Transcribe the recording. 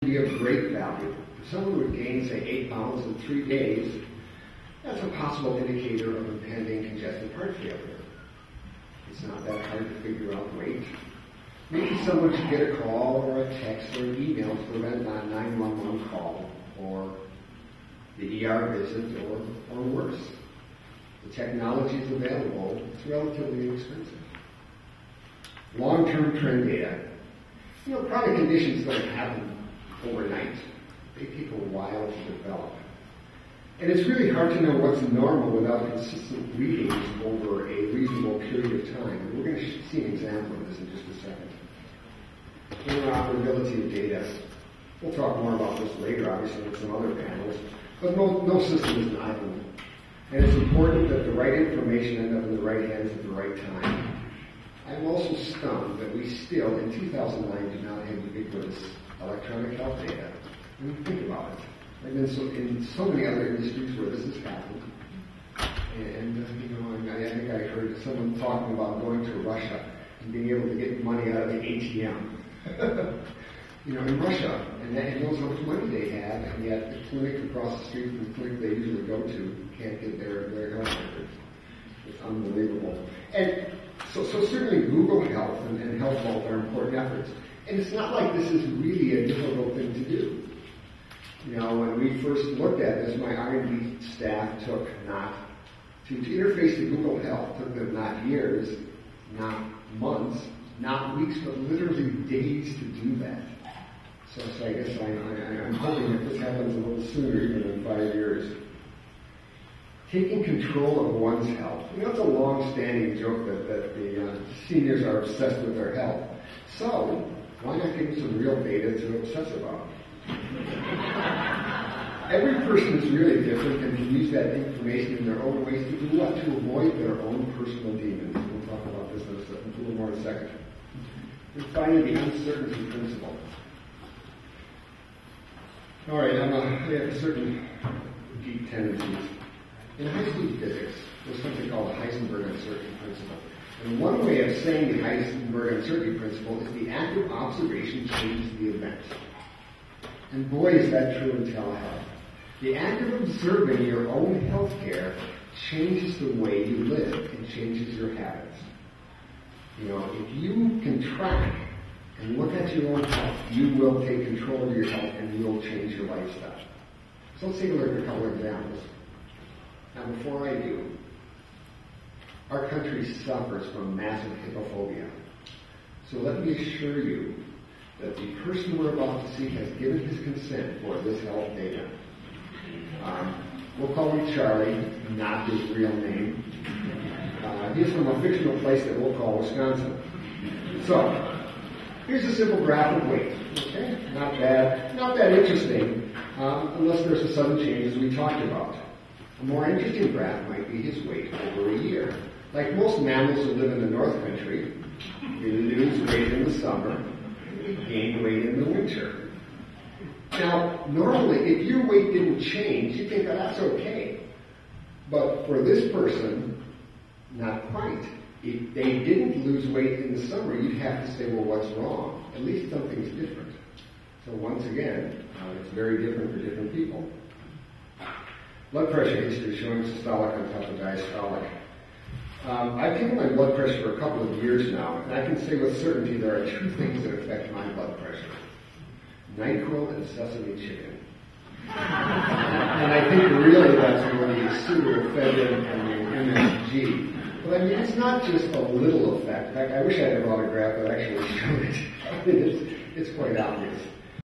be of great value. If someone would gain, say, 8 pounds in 3 days, that's a possible indicator of impending congestive heart failure. It's not that hard to figure out weight. Maybe someone should get a call or a text or an email to prevent a 911 call or the ER visit or worse. The technology is available. It's relatively inexpensive. Long-term trend data. Chronic conditions don't happen overnight. They take a while to develop. And it's really hard to know what's normal without consistent readings over a reasonable period of time. And we're going to see an example of this in just a second. Interoperability of data. We'll talk more about this later, obviously, in some other panels. But no system is an island. And it's important that the right information end up in the right hands at the right time. I'm also stunned that we still, in 2009, do not have ubiquitous electronic health data. I mean, think about it. I've been in so many other industries where this has happened. And I think I heard someone talking about going to Russia and being able to get money out of the ATM. In Russia, and knows how much money they have, and yet the clinic across the street from the clinic they usually go to can't get their health records. It's unbelievable. And so certainly Google Health and Health Vault are important efforts. And it's not like this is really a difficult thing to do. When we first looked at this, my R&D staff took to interface to Google Health took them not years, not months, not weeks, but literally days to do that. So I guess I'm hoping that this happens a little sooner, even in 5 years. Taking control of one's health. It's a long-standing joke that the seniors are obsessed with their health. So why not give them some real data to obsess about? Every person is really different and can use that information in their own ways to do what? To avoid their own personal demons. We'll talk about this in a little more in a second. And finally, the uncertainty principle. All right, I have certain deep tendencies. In high school physics, there's something called the Heisenberg uncertainty principle. And one way of saying the Heisenberg uncertainty principle is the act of observation changes the event. And boy, is that true in telehealth. The act of observing your own health care changes the way you live and changes your habits. If you can track and look at your own health, you will take control of your health and you'll change your lifestyle. So let's take a look at a couple of examples. Now, before I do, our country suffers from massive hippophobia. So let me assure you that the person we're about to see has given his consent for this health data. We'll call him Charlie, not his real name. He's from a fictional place that we'll call Wisconsin. So, here's a simple graph of weight. Okay? Not that interesting, unless there's a sudden change as we talked about. A more interesting graph might be his weight over a year. Like most mammals who live in the North Country, we lose weight in the summer, and we gain weight in the winter. Now, normally, if your weight didn't change, you'd think, oh, that's okay. But for this person, not quite. If they didn't lose weight in the summer, you'd have to say, well, what's wrong? At least something's different. So once again, it's very different for different people. Blood pressure history showing systolic on top of diastolic. I've taken my blood pressure for a couple of years now, and I can say with certainty there are two things that affect my blood pressure. NyQuil and sesame chicken. And I think really that's where the pseudoephedrine and the MSG. But I mean, it's not just a little effect. In fact, I wish I had brought a graph that actually showed it. It's quite obvious.